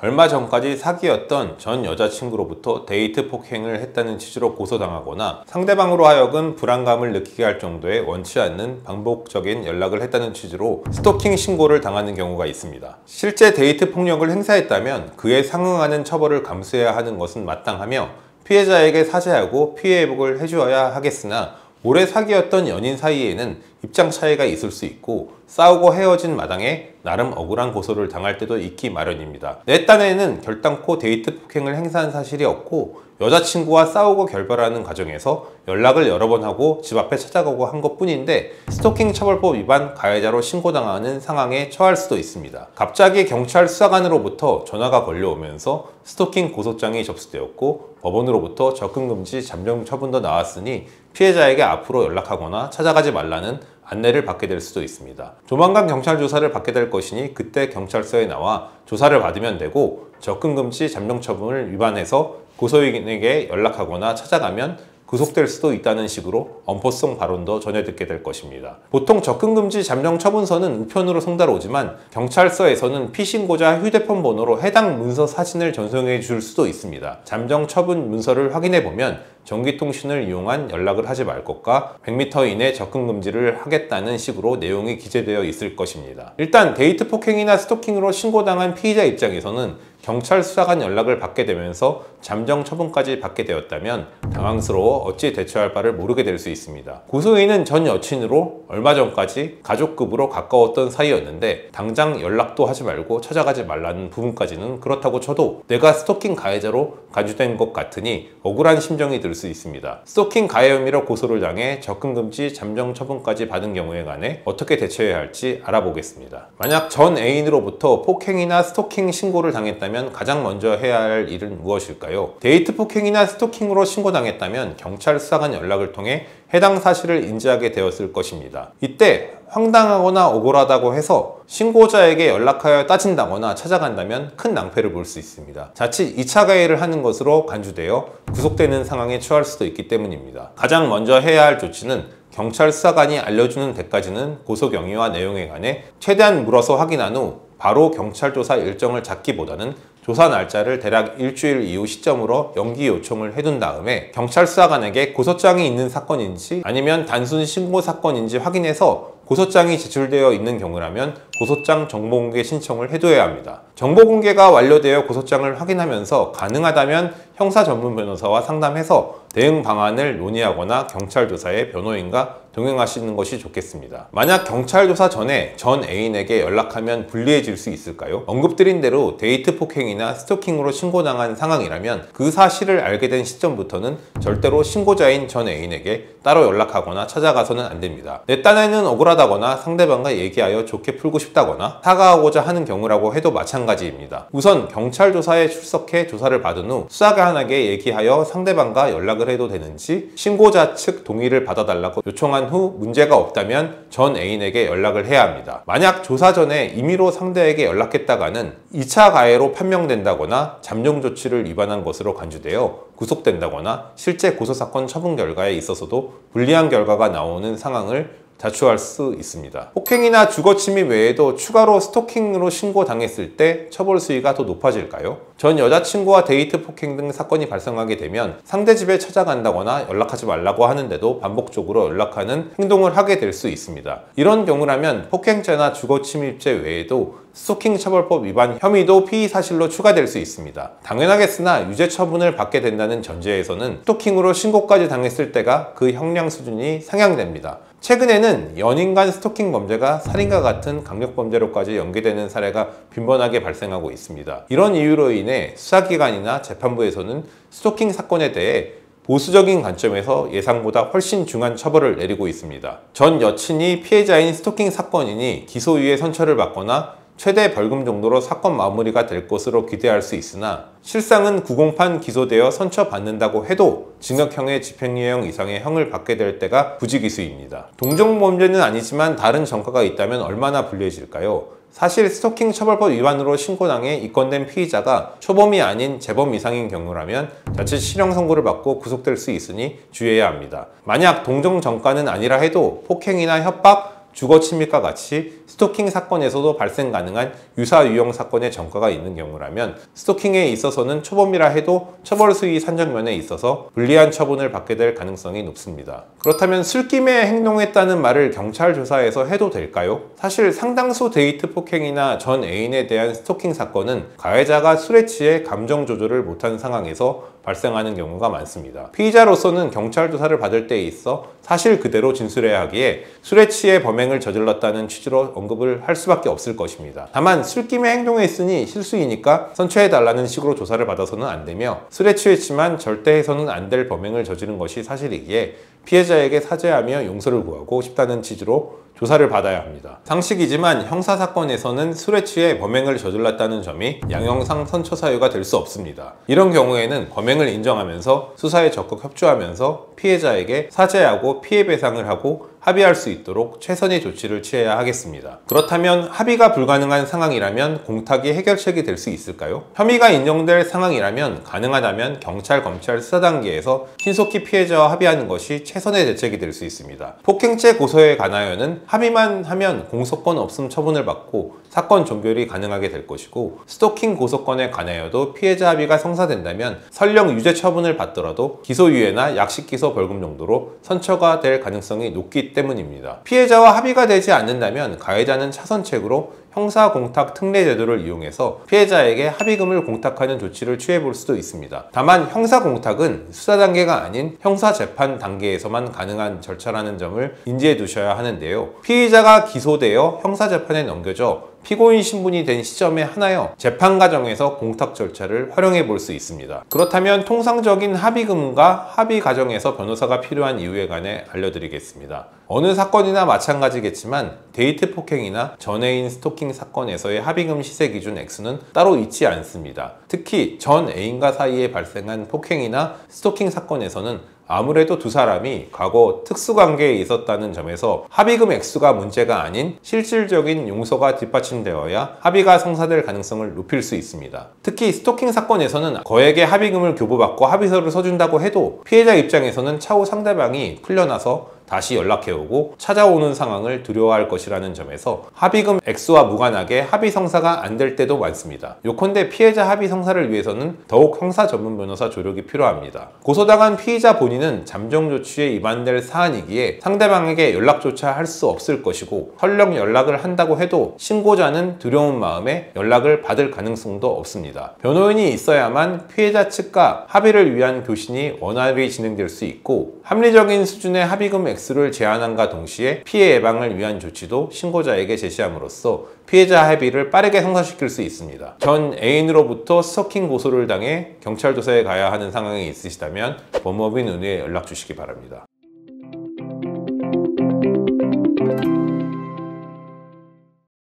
얼마 전까지 사귀었던 전 여자친구로부터 데이트 폭행을 했다는 취지로 고소당하거나 상대방으로 하여금 불안감을 느끼게 할 정도의 원치 않는 반복적인 연락을 했다는 취지로 스토킹 신고를 당하는 경우가 있습니다. 실제 데이트 폭력을 행사했다면 그에 상응하는 처벌을 감수해야 하는 것은 마땅하며 피해자에게 사죄하고 피해 회복을 해주어야 하겠으나 오래 사귀었던 연인 사이에는 입장 차이가 있을 수 있고 싸우고 헤어진 마당에 나름 억울한 고소를 당할 때도 있기 마련입니다. 내 딴에는 결단코 데이트 폭행을 행사한 사실이 없고 여자친구와 싸우고 결별하는 과정에서 연락을 여러 번 하고 집 앞에 찾아가고 한 것뿐인데 스토킹 처벌법 위반 가해자로 신고당하는 상황에 처할 수도 있습니다. 갑자기 경찰 수사관으로부터 전화가 걸려오면서 스토킹 고소장이 접수되었고 법원으로부터 접근금지 잠정 처분도 나왔으니 피해자에게 앞으로 연락하거나 찾아가지 말라는 안내를 받게 될 수도 있습니다. 조만간 경찰 조사를 받게 될 것이니 그때 경찰서에 나와 조사를 받으면 되고 접근금지 잠정 처분을 위반해서 고소인에게 연락하거나 찾아가면 구속될 수도 있다는 식으로 엄포성 발언도 전해 듣게 될 것입니다. 보통 접근금지 잠정 처분서는 우편으로 송달오지만 경찰서에서는 피신고자 휴대폰 번호로 해당 문서 사진을 전송해 줄 수도 있습니다. 잠정 처분 문서를 확인해 보면 전기통신을 이용한 연락을 하지 말 것과 100m 이내 접근금지를 하겠다는 식으로 내용이 기재되어 있을 것입니다. 일단 데이트 폭행이나 스토킹으로 신고당한 피의자 입장에서는 경찰 수사관 연락을 받게 되면서 잠정 처분까지 받게 되었다면 당황스러워 어찌 대처할 바를 모르게 될 수 있습니다. 고소인은 전 여친으로 얼마 전까지 가족급으로 가까웠던 사이였는데 당장 연락도 하지 말고 찾아가지 말라는 부분까지는 그렇다고 쳐도 내가 스토킹 가해자로 간주된 것 같으니 억울한 심정이 들 수 있습니다. 스토킹 가해 혐의로 고소를 당해 접근금지 잠정 처분까지 받은 경우에 관해 어떻게 대처해야 할지 알아보겠습니다. 만약 전 애인으로부터 폭행이나 스토킹 신고를 당했다면 가장 먼저 해야 할 일은 무엇일까요? 데이트 폭행이나 스토킹으로 신고당했다면 경찰 수사관 연락을 통해 해당 사실을 인지하게 되었을 것입니다. 이때 황당하거나 억울하다고 해서 신고자에게 연락하여 따진다거나 찾아간다면 큰 낭패를 볼 수 있습니다. 자칫 2차 가해를 하는 것으로 간주되어 구속되는 상황에 처할 수도 있기 때문입니다. 가장 먼저 해야 할 조치는 경찰 수사관이 알려주는 데까지는 고소 경위와 내용에 관해 최대한 물어서 확인한 후 바로 경찰 조사 일정을 잡기보다는 조사 날짜를 대략 일주일 이후 시점으로 연기 요청을 해둔 다음에 경찰 수사관에게 고소장이 있는 사건인지 아니면 단순 신고 사건인지 확인해서 고소장이 제출되어 있는 경우라면 고소장 정보공개 신청을 해둬야 합니다. 정보공개가 완료되어 고소장을 확인하면서 가능하다면 형사 전문 변호사와 상담해서 대응 방안을 논의하거나 경찰 조사에 변호인과 동행하시는 것이 좋겠습니다. 만약 경찰 조사 전에 전 애인에게 연락하면 불리해질 수 있을까요? 언급드린 대로 데이트 폭행이나 스토킹으로 신고당한 상황이라면 그 사실을 알게 된 시점부터는 절대로 신고자인 전 애인에게 따로 연락하거나 찾아가서는 안 됩니다. 내 딴에는 억울하다거나 상대방과 얘기하여 좋게 풀고 싶다거나 사과하고자 하는 경우라고 해도 마찬가지입니다. 우선 경찰 조사에 출석해 조사를 받은 후 수사관에게 얘기하여 상대방과 연락을 해도 되는지 신고자 측 동의를 받아달라고 요청한 후 문제가 없다면 전 애인에게 연락을 해야 합니다. 만약 조사 전에 임의로 상대에게 연락했다가는 2차 가해로 판명된다거나 잠정 조치를 위반한 것으로 간주되어 구속된다거나 실제 고소사건 처분 결과에 있어서도 불리한 결과가 나오는 상황을 자초할 수 있습니다. 폭행이나 주거침입 외에도 추가로 스토킹으로 신고당했을 때 처벌 수위가 더 높아질까요? 전 여자친구와 데이트 폭행 등 사건이 발생하게 되면 상대 집에 찾아간다거나 연락하지 말라고 하는데도 반복적으로 연락하는 행동을 하게 될 수 있습니다. 이런 경우라면 폭행죄나 주거침입죄 외에도 스토킹 처벌법 위반 혐의도 피의 사실로 추가될 수 있습니다. 당연하겠으나 유죄 처분을 받게 된다는 전제에서는 스토킹으로 신고까지 당했을 때가 그 형량 수준이 상향됩니다. 최근에는 연인 간 스토킹 범죄가 살인과 같은 강력범죄로까지 연계되는 사례가 빈번하게 발생하고 있습니다. 이런 이유로 인해 수사기관이나 재판부에서는 스토킹 사건에 대해 보수적인 관점에서 예상보다 훨씬 중한 처벌을 내리고 있습니다. 전 여친이 피해자인 스토킹 사건이니 기소유예 선처를 받거나 최대 벌금 정도로 사건 마무리가 될 것으로 기대할 수 있으나 실상은 구공판 기소되어 선처받는다고 해도 징역형의 집행유예형 이상의 형을 받게 될 때가 부지기수입니다. 동종범죄는 아니지만 다른 전과가 있다면 얼마나 불리해질까요? 사실 스토킹 처벌법 위반으로 신고당해 입건된 피의자가 초범이 아닌 재범 이상인 경우라면 자칫 실형 선고를 받고 구속될 수 있으니 주의해야 합니다. 만약 동종 전과는 아니라 해도 폭행이나 협박, 주거 침입과 같이 스토킹 사건에서도 발생 가능한 유사 유형 사건의 전과가 있는 경우라면 스토킹에 있어서는 초범이라 해도 처벌 수위 산정면에 있어서 불리한 처분을 받게 될 가능성이 높습니다. 그렇다면 술김에 행동했다는 말을 경찰 조사에서 해도 될까요? 사실 상당수 데이트 폭행이나 전 애인에 대한 스토킹 사건은 가해자가 술에 취해 감정 조절을 못한 상황에서 발생하는 경우가 많습니다. 피의자로서는 경찰 조사를 받을 때에 있어 사실 그대로 진술해야 하기에 술에 취해 범행을 저질렀다는 취지로 언급을 할 수밖에 없을 것입니다. 다만 술김에 행동했으니 실수이니까 선처해달라는 식으로 조사를 받아서는 안 되며 술에 취했지만 절대 해서는 안 될 범행을 저지른 것이 사실이기에 피해자에게 사죄하며 용서를 구하고 싶다는 취지로 조사를 받아야 합니다. 상식이지만 형사사건에서는 술에 취해 범행을 저질렀다는 점이 양형상 선처 사유가 될 수 없습니다. 이런 경우에는 범행을 인정하면서 수사에 적극 협조하면서 피해자에게 사죄하고 피해배상을 하고 합의할 수 있도록 최선의 조치를 취해야 하겠습니다. 그렇다면 합의가 불가능한 상황이라면 공탁이 해결책이 될 수 있을까요? 혐의가 인정될 상황이라면 가능하다면 경찰, 검찰 수사 단계에서 신속히 피해자와 합의하는 것이 최선의 대책이 될 수 있습니다. 폭행죄 고소에 관하여는 합의만 하면 공소권 없음 처분을 받고 사건 종결이 가능하게 될 것이고 스토킹 고소권에 관하여도 피해자 합의가 성사된다면 설령 유죄 처분을 받더라도 기소유예나 약식기소 벌금 정도로 선처가 될 가능성이 높기 때문입니다. 피해자와 합의가 되지 않는다면 가해자는 차선책으로 형사공탁 특례제도를 이용해서 피해자에게 합의금을 공탁하는 조치를 취해볼 수도 있습니다. 다만 형사공탁은 수사 단계가 아닌 형사재판 단계에서만 가능한 절차라는 점을 인지해 두셔야 하는데요. 피의자가 기소되어 형사재판에 넘겨져 피고인 신분이 된 시점에 한하여 재판 과정에서 공탁 절차를 활용해 볼 수 있습니다. 그렇다면 통상적인 합의금과 합의 과정에서 변호사가 필요한 이유에 관해 알려드리겠습니다. 어느 사건이나 마찬가지겠지만 데이트 폭행이나 전애인 스토킹 사건에서의 합의금 시세 기준 액수는 따로 있지 않습니다. 특히 전 애인과 사이에 발생한 폭행이나 스토킹 사건에서는 아무래도 두 사람이 과거 특수관계에 있었다는 점에서 합의금 액수가 문제가 아닌 실질적인 용서가 뒷받침되어야 합의가 성사될 가능성을 높일 수 있습니다. 특히 스토킹 사건에서는 거액의 합의금을 교부받고 합의서를 써준다고 해도 피해자 입장에서는 차후 상대방이 풀려나서 다시 연락해오고 찾아오는 상황을 두려워할 것이라는 점에서 합의금 액수와 무관하게 합의 성사가 안 될 때도 많습니다. 요컨대 피해자 합의 성사를 위해서는 더욱 형사 전문 변호사 조력이 필요합니다. 고소당한 피의자 본인은 잠정 조치에 위반될 사안이기에 상대방에게 연락조차 할 수 없을 것이고 설령 연락을 한다고 해도 신고자는 두려운 마음에 연락을 받을 가능성도 없습니다. 변호인이 있어야만 피해자 측과 합의를 위한 교신이 원활히 진행될 수 있고 합리적인 수준의 합의금 액수를 제한함과 동시에 피해 예방을 위한 조치도 신고자에게 제시함으로써 피해자 합의를 빠르게 성사시킬 수 있습니다. 전 애인으로부터 스토킹 고소를 당해 경찰 조사에 가야 하는 상황이 있으시다면 법무법인 은혜에 연락 주시기 바랍니다.